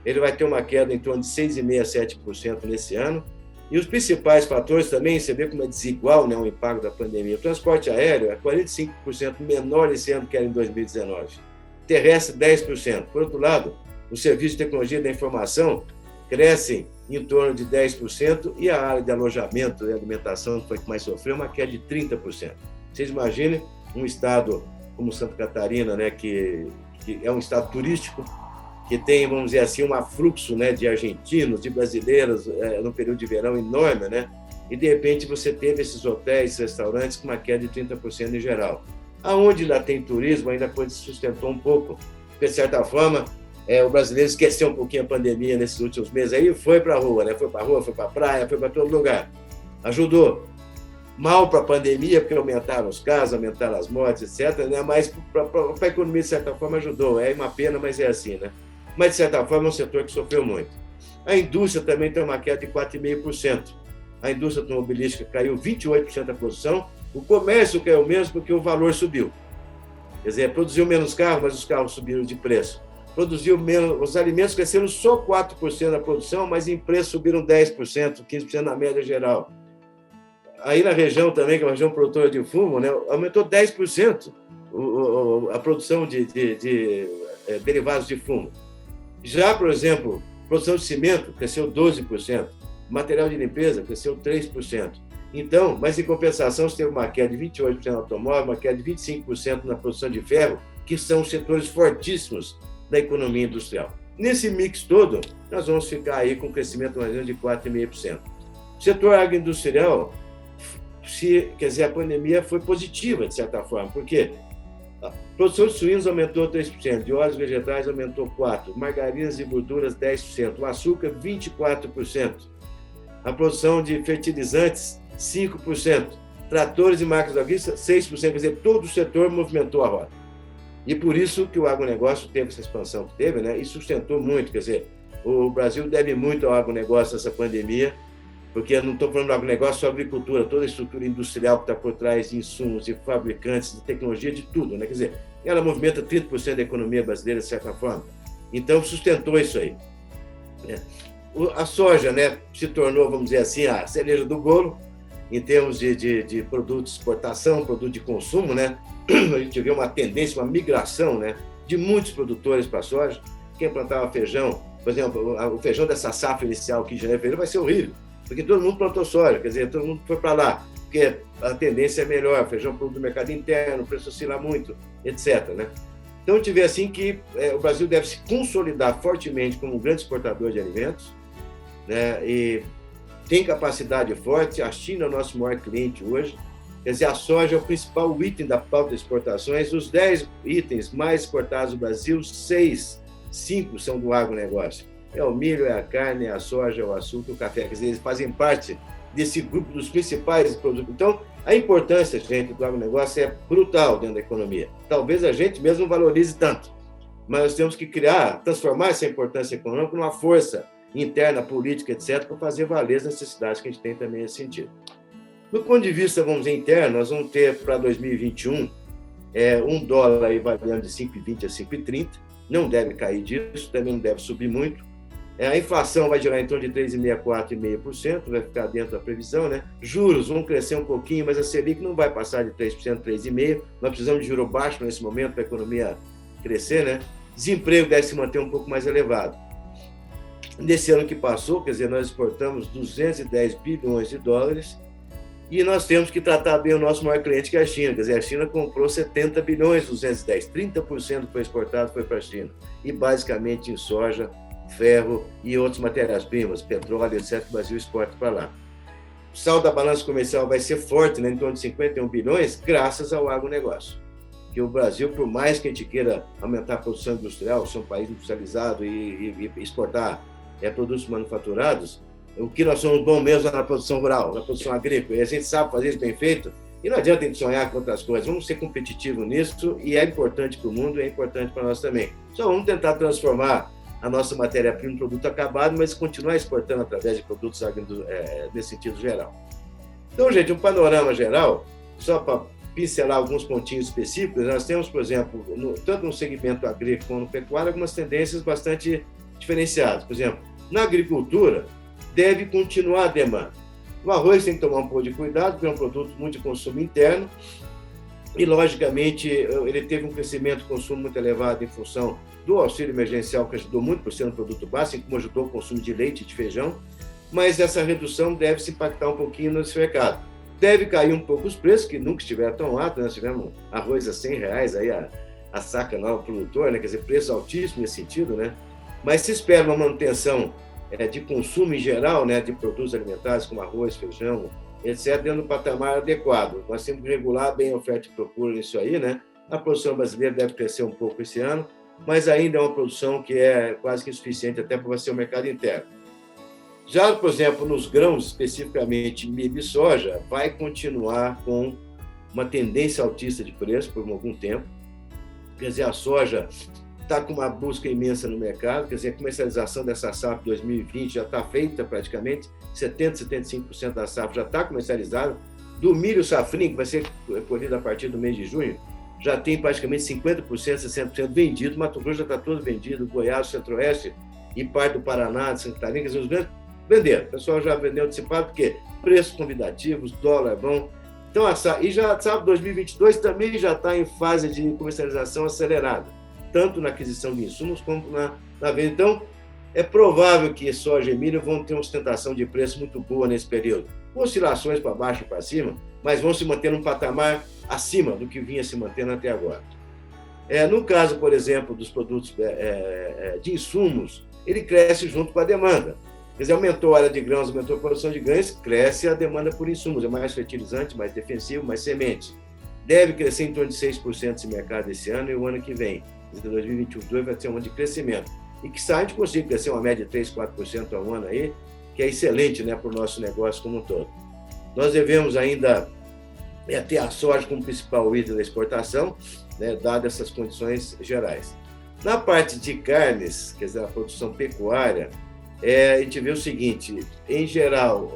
Ele vai ter uma queda em torno de 6,5% a 7% nesse ano. E os principais fatores também, você vê como é desigual, né, o impacto da pandemia. O transporte aéreo é 45% menor esse ano que era em 2019. Terrestre, 10%. Por outro lado, os serviços de tecnologia da informação crescem em torno de 10%, e a área de alojamento e alimentação, que foi que mais sofreu, uma queda de 30%. Vocês imaginem um estado como Santa Catarina, né, que é um estado turístico, que tem, vamos dizer assim, um afluxo, né, de argentinos, de brasileiros, no período de verão enorme, né? E, de repente, você teve esses hotéis, restaurantes com uma queda de 30% em geral. Aonde ainda tem turismo, ainda a coisa se sustentou um pouco, porque, de certa forma, o brasileiro esqueceu um pouquinho a pandemia nesses últimos meses, aí foi para a rua, né? Foi para a rua, foi para a praia, foi para todo lugar. Ajudou. Mal para a pandemia, porque aumentaram os casos, aumentaram as mortes, etc., né? Mas para a economia, de certa forma, ajudou. É uma pena, mas é assim, né? Mas, de certa forma, é um setor que sofreu muito. A indústria também tem uma queda de 4,5%. A indústria automobilística caiu 28% da produção, o comércio caiu menos porque o valor subiu. Quer dizer, produziu menos carros, mas os carros subiram de preço. Produziu menos, os alimentos cresceram só 4% da produção, mas em preço subiram 10%, 15% na média geral. Aí na região também, que é uma região produtora de fumo, né, aumentou 10% a produção de derivados de fumo. Já, por exemplo, produção de cimento cresceu 12%, material de limpeza cresceu 3%. Então, mas em compensação, você teve uma queda de 28% no automóvel, uma queda de 25% na produção de ferro, que são setores fortíssimos da economia industrial. Nesse mix todo, nós vamos ficar aí com um crescimento mais ou menos de 4,5%. O setor agroindustrial, quer dizer, a pandemia foi positiva, de certa forma, porque a produção de suínos aumentou 3%, de óleos vegetais aumentou 4%, margarinas e gorduras 10%, o açúcar 24%, a produção de fertilizantes 5%, tratores e máquinas agrícolas 6%, quer dizer, todo o setor movimentou a roda. E por isso que o agronegócio teve essa expansão que teve, né, e sustentou muito, quer dizer, o Brasil deve muito ao agronegócio nessa pandemia, porque eu não estou falando do agronegócio, só agricultura, toda a estrutura industrial que está por trás de insumos, de fabricantes, de tecnologia, de tudo, né? Quer dizer, ela movimenta 30% da economia brasileira, de certa forma. Então, sustentou isso aí. A soja, né, se tornou, vamos dizer assim, a cereja do bolo, em termos de produto de exportação, produto de consumo, né? A gente vê uma tendência, uma migração, né, de muitos produtores para a soja. Quem plantava feijão, por exemplo, o feijão dessa safra inicial aqui de janeiro, fevereiro, vai ser horrível, porque todo mundo plantou soja, quer dizer, todo mundo foi para lá, porque a tendência é melhor, feijão produto do mercado interno, o preço oscila muito, etc., né? Então, a gente vê assim que o Brasil deve se consolidar fortemente como um grande exportador de alimentos, né? E tem capacidade forte. A China é o nosso maior cliente hoje. Quer dizer, a soja é o principal item da pauta de exportações. Os 10 itens mais exportados do Brasil, 5 são do agronegócio. É o milho, é a carne, é a soja, é o açúcar, o café. Quer dizer, eles fazem parte desse grupo dos principais produtos. Então, a importância, gente, do agronegócio é brutal dentro da economia. Talvez a gente mesmo não valorize tanto, mas nós temos que transformar essa importância econômica numa força interna, política, etc., para fazer valer as necessidades que a gente tem também nesse sentido. Do ponto de vista, vamos dizer, interno, nós vamos ter para 2021 um dólar aí variando de 5,20 a 5,30, não deve cair disso, também não deve subir muito. A inflação vai girar em torno de 3,5% a 4,5%, vai ficar dentro da previsão, né? Juros vão crescer um pouquinho, mas a Selic não vai passar de 3%, 3,5%. Nós precisamos de juro baixo nesse momento para a economia crescer, né? Desemprego deve se manter um pouco mais elevado. Nesse ano que passou, quer dizer, nós exportamos 210 bilhões de dólares e nós temos que tratar bem o nosso maior cliente, que é a China. Quer dizer, a China comprou 70 bilhões, 210, 30% que foi exportado foi para a China. E basicamente em soja, ferro e outras matérias-primas, petróleo, etc., que o Brasil exporta para lá. O saldo da balança comercial vai ser forte, né, em torno de 51 bilhões, graças ao agronegócio. Que o Brasil, por mais que a gente queira aumentar a produção industrial, ser um país industrializado e exportar produtos manufaturados, o que nós somos bons mesmo é na produção rural, na produção agrícola, e a gente sabe fazer isso bem feito, e não adianta a gente sonhar com outras coisas, vamos ser competitivos nisso, e é importante para o mundo, é importante para nós também. Só vamos tentar transformar a nossa matéria-prima em produto acabado, mas continuar exportando através de produtos nesse sentido geral. Então, gente, um panorama geral, só para pincelar alguns pontinhos específicos, nós temos, por exemplo, tanto no segmento agrícola como no pecuário, algumas tendências bastante diferenciadas. Por exemplo, na agricultura, deve continuar a demanda. O arroz tem que tomar um pouco de cuidado, porque é um produto muito de consumo interno, e, logicamente, ele teve um crescimento de consumo muito elevado em função do auxílio emergencial, que ajudou muito por ser um produto básico, como ajudou o consumo de leite e de feijão, mas essa redução deve se impactar um pouquinho nesse mercado. Deve cair um pouco os preços, que nunca estiveram tão altos, nós tivemos arroz a R$100 aí a saca lá, o produtor, né? Quer dizer, preço altíssimo nesse sentido, né? Mas se espera uma manutenção de consumo em geral, né, de produtos alimentares como arroz, feijão, etc., dentro do patamar adequado. Nós temos que regular bem a oferta e procura nisso aí, né? A produção brasileira deve crescer um pouco esse ano, mas ainda é uma produção que é quase que insuficiente até para ser o mercado interno. Já, por exemplo, nos grãos, especificamente milho e soja, vai continuar com uma tendência altista de preço por algum tempo. Quer dizer, a soja está com uma busca imensa no mercado, quer dizer, a comercialização dessa safra 2020 já está feita praticamente, 70%, 75% da safra já está comercializada. Do milho safrinha, que vai ser colhido a partir do mês de junho, já tem praticamente 50%, 60% vendido. Mato Grosso já está todo vendido, Goiás, Centro-Oeste e parte do Paraná, de Santa Catarina, quer dizer, os grandes venderam. O pessoal já vendeu antecipado, porque preços convidativos, dólar bom. Então, e já sabe, 2022 também já está em fase de comercialização acelerada, tanto na aquisição de insumos como na venda. Então, é provável que soja e milho vão ter uma sustentação de preço muito boa nesse período. Oscilações para baixo e para cima, mas vão se manter num patamar acima do que vinha se mantendo até agora. No caso, por exemplo, dos produtos de insumos, ele cresce junto com a demanda. Quer dizer, aumentou a área de grãos, aumentou a produção de grãos, cresce a demanda por insumos. É mais fertilizante, mais defensivo, mais semente. Deve crescer em torno de 6% esse mercado esse ano e o ano que vem. Em 2022 vai ter um ano de crescimento. E que a gente consiga crescer uma média de 3%, 4% ao ano aí, que é excelente, né, para o nosso negócio como um todo. Nós devemos ainda ter a soja como principal item da exportação, né, dadas essas condições gerais. Na parte de carnes, quer dizer, a produção pecuária, a gente vê o seguinte: em geral,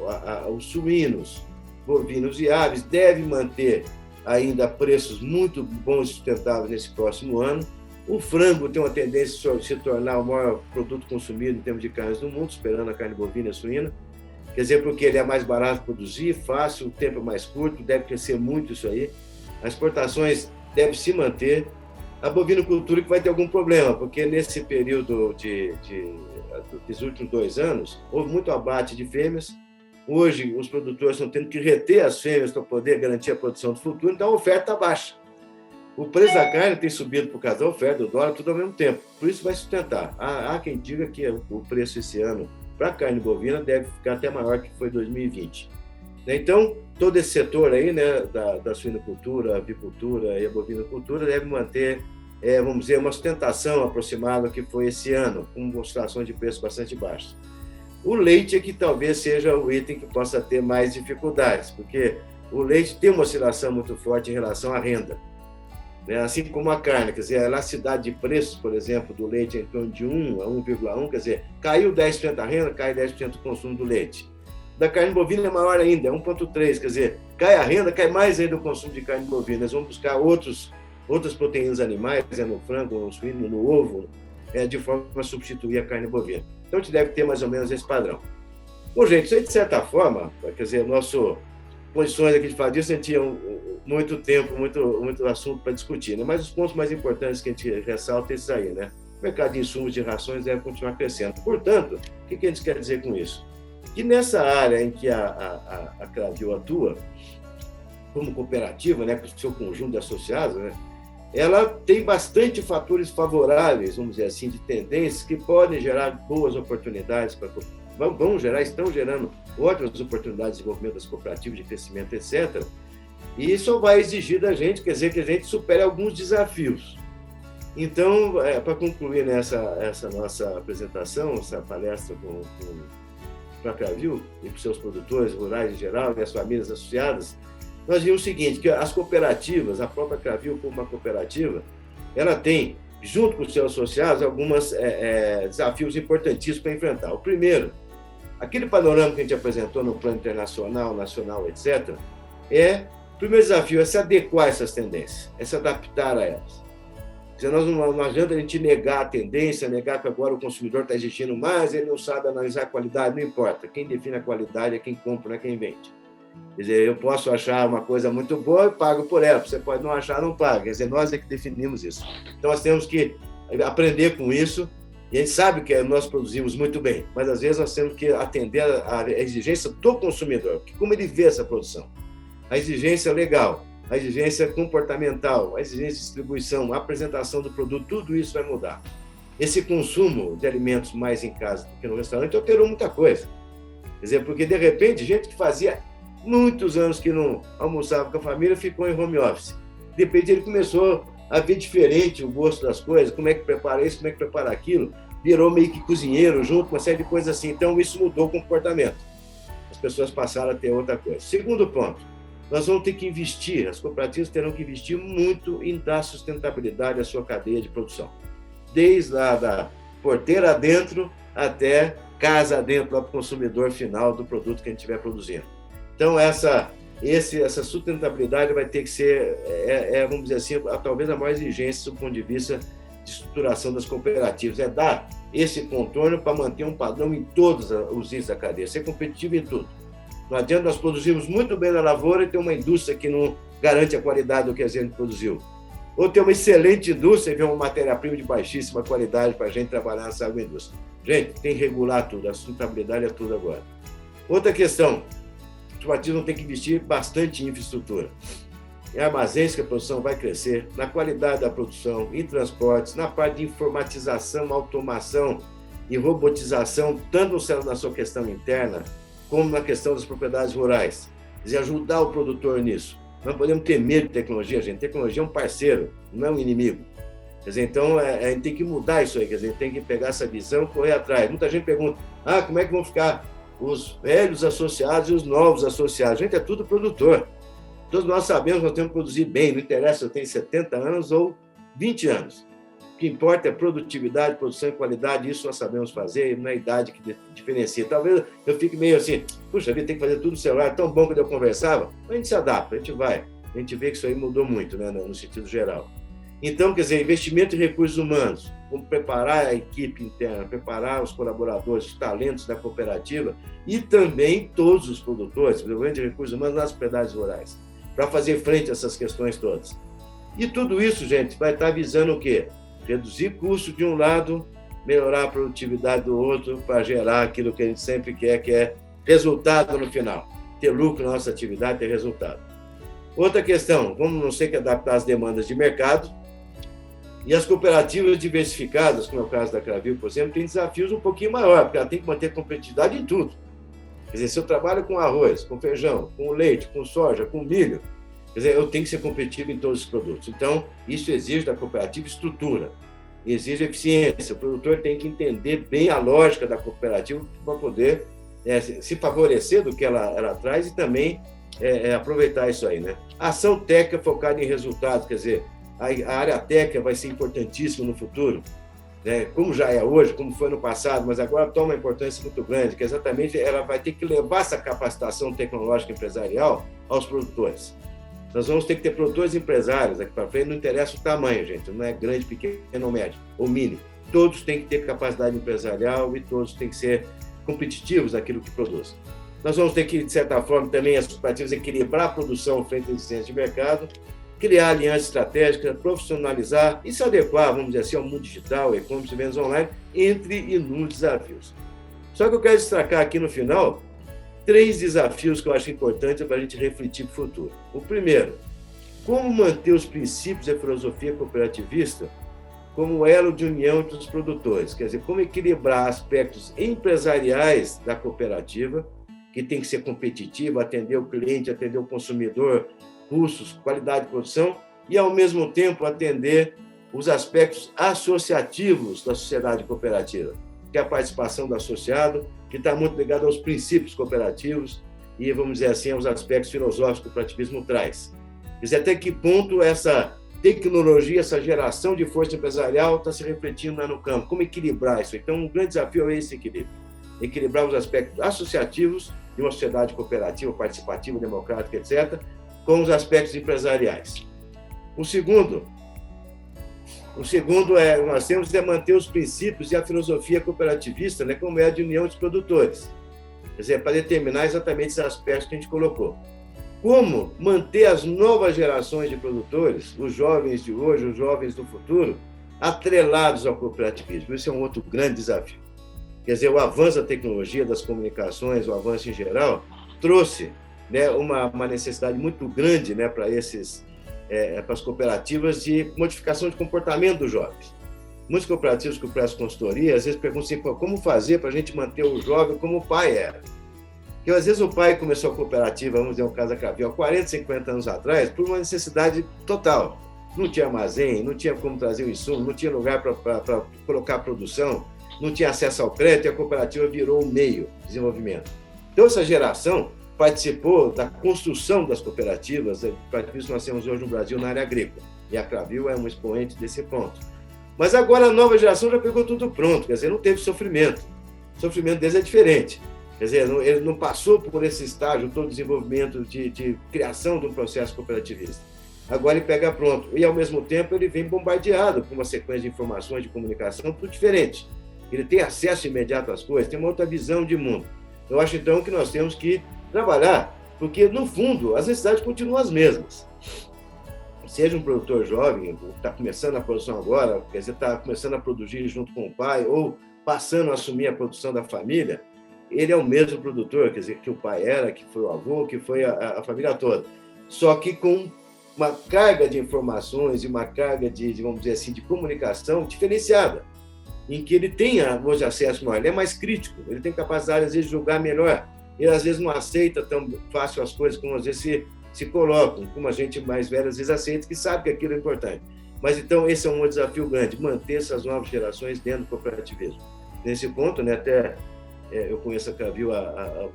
os suínos, bovinos e aves devem manter ainda preços muito bons e sustentáveis nesse próximo ano. O frango tem uma tendência a se tornar o maior produto consumido em termos de carnes no mundo, esperando a carne bovina e suína. Quer dizer, porque ele é mais barato de produzir, fácil, o tempo é mais curto, deve crescer muito isso aí. As exportações devem se manter. A bovinocultura que vai ter algum problema, porque nesse período dos últimos 2 anos, houve muito abate de fêmeas. Hoje, os produtores estão tendo que reter as fêmeas para poder garantir a produção do futuro, então a oferta está baixa. O preço da carne tem subido por causa da oferta, do dólar, tudo ao mesmo tempo. Por isso vai sustentar. Há quem diga que o preço esse ano para a carne bovina deve ficar até maior que foi 2020. Então, todo esse setor aí, né, da suinocultura, avicultura e a bovinocultura deve manter, vamos dizer, uma sustentação aproximada do que foi esse ano, com oscilações de preço bastante baixas. O leite é que talvez seja o item que possa ter mais dificuldades, porque o leite tem uma oscilação muito forte em relação à renda, né? Assim como a carne, quer dizer, a elasticidade de preços, por exemplo, do leite é em torno de 1 a 1,1, quer dizer, caiu 10% a renda, cai 10% o consumo do leite. Da carne bovina é maior ainda, é 1,3, quer dizer, cai a renda, cai mais ainda o consumo de carne bovina. Eles vão buscar outras proteínas animais, no frango, no suíno, no ovo, de forma a substituir a carne bovina. Então, a gente deve ter mais ou menos esse padrão. Bom, gente, isso aí, de certa forma, quer dizer, posições aqui de falar disso, a gente tinha muito tempo, muito assunto para discutir, né? Mas os pontos mais importantes que a gente ressalta é esses aí, né? O mercado de insumos de rações deve continuar crescendo. Portanto, o que a gente quer dizer com isso? Que nessa área em que a Cravil atua, como cooperativa, né, com o seu conjunto de associados, né, ela tem bastante fatores favoráveis, vamos dizer assim, de tendências que podem gerar boas oportunidades estão gerando ótimas oportunidades de desenvolvimento das cooperativas, de crescimento, etc. E isso vai exigir da gente, quer dizer, que a gente supere alguns desafios. Então, para concluir essa nossa apresentação, essa palestra para a Cravil e para os seus produtores rurais em geral e as famílias associadas, nós vimos o seguinte, que as cooperativas, a própria Cravil como uma cooperativa, ela tem, junto com os seus associados, alguns desafios importantíssimos para enfrentar. O primeiro, aquele panorama que a gente apresentou no plano internacional, nacional, etc., o primeiro desafio é se adequar a essas tendências, é se adaptar a elas. Não adianta a gente negar a tendência, negar que agora o consumidor está exigindo mais, ele não sabe analisar a qualidade, não importa. Quem define a qualidade é quem compra, não é quem vende. Quer dizer, eu posso achar uma coisa muito boa e pago por ela. Você pode não achar, não paga. Quer dizer, nós é que definimos isso. Então, nós temos que aprender com isso. E a gente sabe que nós produzimos muito bem, mas às vezes nós temos que atender à exigência do consumidor, como ele vê essa produção. A exigência legal, a exigência comportamental, a exigência de distribuição, a apresentação do produto, tudo isso vai mudar. Esse consumo de alimentos mais em casa do que no restaurante alterou muita coisa. Quer dizer, porque de repente, gente que fazia muitos anos que não almoçava com a família, ficou em home office. De repente ele começou a ver diferente o gosto das coisas, como é que prepara isso, como é que prepara aquilo, virou meio que cozinheiro junto, uma série de coisas assim. Então isso mudou o comportamento. As pessoas passaram a ter outra coisa. Segundo ponto, nós vamos ter que investir, as cooperativas terão que investir muito em dar sustentabilidade à sua cadeia de produção. Desde lá da porteira dentro até casa dentro para o consumidor final do produto que a gente estiver produzindo. Então, essa sustentabilidade vai ter que ser, vamos dizer assim, talvez a maior exigência do ponto de vista de estruturação das cooperativas. É dar esse contorno para manter um padrão em todos os itens da cadeia, ser competitivo em tudo. Não adianta nós produzirmos muito bem na lavoura e ter uma indústria que não garante a qualidade do que a gente produziu. Ou ter uma excelente indústria e ver uma matéria-prima de baixíssima qualidade para a gente trabalhar nessa agroindústria. Gente, tem que regular tudo, a sustentabilidade é tudo agora. Outra questão, os cooperativas vão ter que investir bastante em infraestrutura. Em armazéns que a produção vai crescer, na qualidade da produção, em transportes, na parte de informatização, automação e robotização, tanto na sua questão interna, como na questão das propriedades rurais. Quer dizer, ajudar o produtor nisso. Não podemos ter medo de tecnologia, gente. Tecnologia é um parceiro, não é um inimigo. Quer dizer, então, a gente tem que mudar isso aí. Quer dizer, tem que pegar essa visão e correr atrás. Muita gente pergunta, como é que vão ficar os velhos associados e os novos associados? Gente, é tudo produtor. Todos nós sabemos que nós temos que produzir bem. Não interessa se eu tenho 70 anos ou 20 anos. O que importa é produtividade, produção e qualidade, isso nós sabemos fazer, não é a idade que diferencia. Talvez eu fique meio assim, puxa vida, tem que fazer tudo no celular, é tão bom quando eu conversava. A gente se adapta, a gente vai. A gente vê que isso aí mudou muito, né, no sentido geral. Então, quer dizer, investimento em recursos humanos, como preparar a equipe interna, preparar os colaboradores, os talentos da cooperativa e também todos os produtores, desenvolvimento de recursos humanos nas propriedades rurais, para fazer frente a essas questões todas. E tudo isso, gente, vai estar visando o quê? Reduzir custo de um lado, melhorar a produtividade do outro, para gerar aquilo que a gente sempre quer, que é resultado no final. Ter lucro na nossa atividade, ter resultado. Outra questão, vamos não ter que adaptar as demandas de mercado. E as cooperativas diversificadas, como é o caso da Cravil, por exemplo, tem desafios um pouquinho maiores, porque ela tem que manter competitividade em tudo. Quer dizer, se eu trabalho com arroz, com feijão, com leite, com soja, com milho, quer dizer, eu tenho que ser competitivo em todos os produtos. Então, isso exige da cooperativa estrutura, exige eficiência. O produtor tem que entender bem a lógica da cooperativa para poder se favorecer do que ela traz e também aproveitar isso aí, né? Ação técnica focada em resultados, quer dizer, a área técnica vai ser importantíssima no futuro, né? Como já é hoje, como foi no passado, mas agora toma uma importância muito grande, que exatamente ela vai ter que levar essa capacitação tecnológica empresarial aos produtores. Nós vamos ter que ter produtores empresários daqui para frente, não interessa o tamanho, gente, não é grande, pequeno ou médio, ou mini. Todos têm que ter capacidade empresarial e todos têm que ser competitivos naquilo que produzem. Nós vamos ter que, de certa forma, também as cooperativas equilibrar a produção frente às exigências de mercado, criar alianças estratégicas, profissionalizar e se adequar, vamos dizer assim, ao mundo digital, e-commerce e vendas online, entre inúmeros desafios. Só que eu quero destacar aqui no final 3 desafios que eu acho importantes para a gente refletir para o futuro. O primeiro, como manter os princípios da filosofia cooperativista como elo de união entre os produtores, quer dizer, como equilibrar aspectos empresariais da cooperativa, que tem que ser competitiva, atender o cliente, atender o consumidor, custos, qualidade de produção, e, ao mesmo tempo, atender os aspectos associativos da sociedade cooperativa, que é a participação do associado, que está muito ligado aos princípios cooperativos e, vamos dizer assim, aos aspectos filosóficos que o cooperativismo traz. Quer dizer, até que ponto essa tecnologia, essa geração de força empresarial está se refletindo lá no campo, como equilibrar isso? Então, um grande desafio é esse equilíbrio, equilibrar os aspectos associativos de uma sociedade cooperativa, participativa, democrática, etc., com os aspectos empresariais. O segundo nós temos que manter os princípios e a filosofia cooperativista, né, como é a de união dos produtores. Quer dizer, para determinar exatamente esses aspectos que a gente colocou. Como manter as novas gerações de produtores, os jovens de hoje, os jovens do futuro, atrelados ao cooperativismo. Esse é um outro grande desafio. Quer dizer, o avanço da tecnologia, das comunicações, o avanço em geral, trouxe, né, uma necessidade muito grande, né, para as cooperativas de modificação de comportamento dos jovens. Muitos cooperativos que prestam consultoria, às vezes perguntam assim, como fazer para a gente manter o jovem como o pai era? Porque às vezes o pai começou a cooperativa, vamos dizer um caso da Cravil, há 40, 50 anos atrás, por uma necessidade total. Não tinha armazém, não tinha como trazer o insumo, não tinha lugar para colocar a produção, não tinha acesso ao crédito, e a cooperativa virou um meio de desenvolvimento. Então, essa geração participou da construção das cooperativas, para isso nós temos hoje no Brasil na área agrícola, e a Cravil é um expoente desse ponto. Mas agora a nova geração já pegou tudo pronto, quer dizer, não teve sofrimento. O sofrimento deles é diferente. Quer dizer, ele não passou por esse estágio todo de desenvolvimento, de criação de um processo cooperativista. Agora ele pega pronto. E, ao mesmo tempo, ele vem bombardeado com uma sequência de informações, de comunicação, tudo diferente. Ele tem acesso imediato às coisas, tem uma outra visão de mundo. Eu acho, então, que nós temos que trabalhar, porque, no fundo, as necessidades continuam as mesmas. Seja um produtor jovem, está começando a produção agora, quer dizer, está começando a produzir junto com o pai, ou passando a assumir a produção da família, ele é o mesmo produtor, quer dizer, que o pai era, que foi o avô, que foi a família toda. Só que com uma carga de informações e uma carga vamos dizer assim, de comunicação diferenciada, em que ele tenha hoje acesso maior, ele é mais crítico, ele tem capacidade, às vezes, de julgar melhor, ele, às vezes, não aceita tão fácil as coisas como, às vezes, se colocam, como a gente mais velha, às vezes, aceita, que sabe que aquilo é importante. Mas, então, esse é um desafio grande, manter essas novas gerações dentro do cooperativismo. Nesse ponto, né, até eu conheço a Cravil há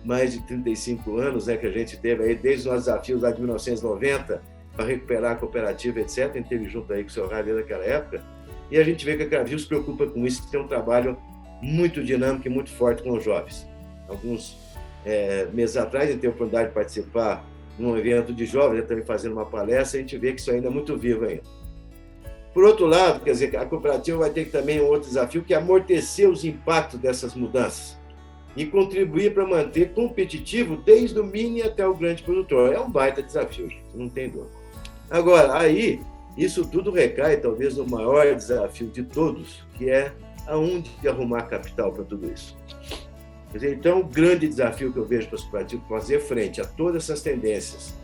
mais de 35 anos, né, que a gente teve aí, desde os nossos desafios lá de 1990, para recuperar a cooperativa, etc. A gente teve junto aí com o seu Raio naquela época, e a gente vê que a Cravil se preocupa com isso, tem um trabalho muito dinâmico e muito forte com os jovens. Alguns meses atrás, a gente teve a oportunidade de participar num evento de jovens, também fazendo uma palestra, a gente vê que isso ainda é muito vivo ainda. Por outro lado, quer dizer, a cooperativa vai ter também um outro desafio, que é amortecer os impactos dessas mudanças e contribuir para manter competitivo desde o mini até o grande produtor. É um baita desafio, gente, não tem dúvida. Agora, aí, isso tudo recai talvez no maior desafio de todos, que é aonde arrumar capital para tudo isso. Quer dizer, então, o grande desafio que eu vejo para as cooperativas fazer frente a todas essas tendências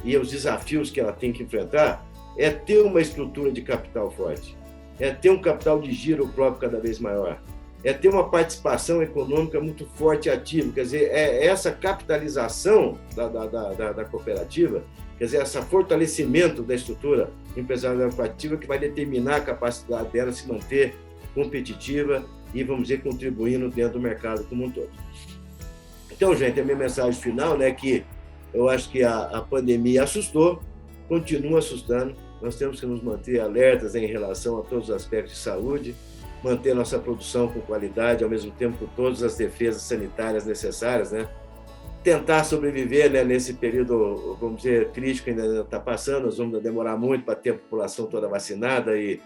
e aos desafios que ela tem que enfrentar é ter uma estrutura de capital forte, é ter um capital de giro próprio cada vez maior, é ter uma participação econômica muito forte e ativa, quer dizer, é essa capitalização da cooperativa, quer dizer, esse fortalecimento da estrutura empresarial da cooperativa que vai determinar a capacidade dela se manter competitiva e, vamos dizer, contribuindo dentro do mercado como um todo. Então, gente, a minha mensagem final, né, que eu acho que a pandemia assustou, continua assustando, nós temos que nos manter alertas em relação a todos os aspectos de saúde, manter nossa produção com qualidade, ao mesmo tempo com todas as defesas sanitárias necessárias, né? Tentar sobreviver, né, nesse período, vamos dizer, crítico que ainda está passando, nós vamos demorar muito para ter a população toda vacinada e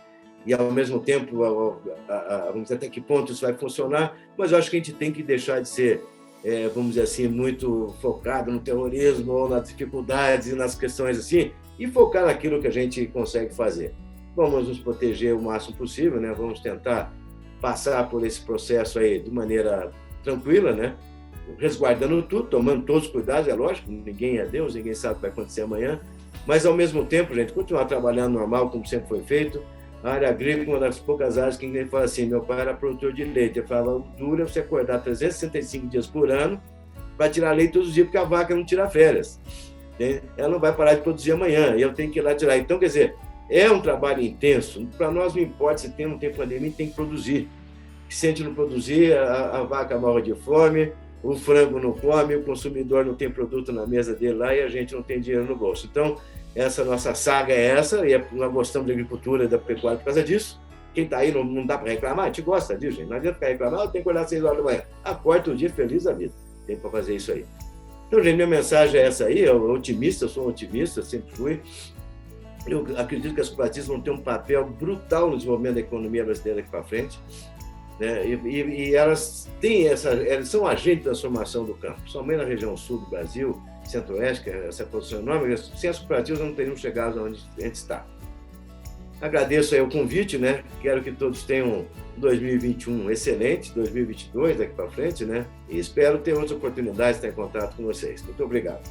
ao mesmo tempo, vamos dizer até que ponto isso vai funcionar, mas eu acho que a gente tem que deixar de ser, vamos dizer assim, muito focado no terrorismo ou nas dificuldades e nas questões assim, e focar naquilo que a gente consegue fazer. Vamos nos proteger o máximo possível, né? Vamos tentar passar por esse processo aí de maneira tranquila, né? Resguardando tudo, tomando todos os cuidados, é lógico, ninguém é Deus, ninguém sabe o que vai acontecer amanhã, mas ao mesmo tempo, gente, continuar trabalhando normal, como sempre foi feito. A área agrícola é uma das poucas áreas que ninguém fala assim, meu pai era produtor de leite, ele fala, dura você acordar 365 dias por ano para tirar leite todos os dias, porque a vaca não tira férias. Ela não vai parar de produzir amanhã, e eu tenho que ir lá tirar. Então, quer dizer, é um trabalho intenso. Para nós não importa se tem ou não tem pandemia, tem que produzir. Se a gente não produzir, a vaca morre de fome, o frango não come, o consumidor não tem produto na mesa dele lá e a gente não tem dinheiro no bolso. Então, essa nossa saga é essa, e nós gostamos da agricultura e da pecuária por causa disso. Quem está aí não dá para reclamar, a gente gosta disso, gente. Não adianta ficar reclamando, eu tenho que olhar às 6 horas da manhã. Acorda o dia feliz da vida. Tem para fazer isso aí. Então, gente, minha mensagem é essa aí, eu sou um otimista, sempre fui. Eu acredito que as cooperativas vão ter um papel brutal no desenvolvimento da economia brasileira aqui para frente, né? E elas elas são agentes de transformação do campo, somente na região sul do Brasil, centro-oeste, que é essa produção enorme, sem as cooperativas não teriam chegado onde a gente está. Agradeço aí o convite, né? Quero que todos tenham 2021 excelente, 2022 daqui para frente, né? E espero ter outras oportunidades de estar em contato com vocês. Muito obrigado.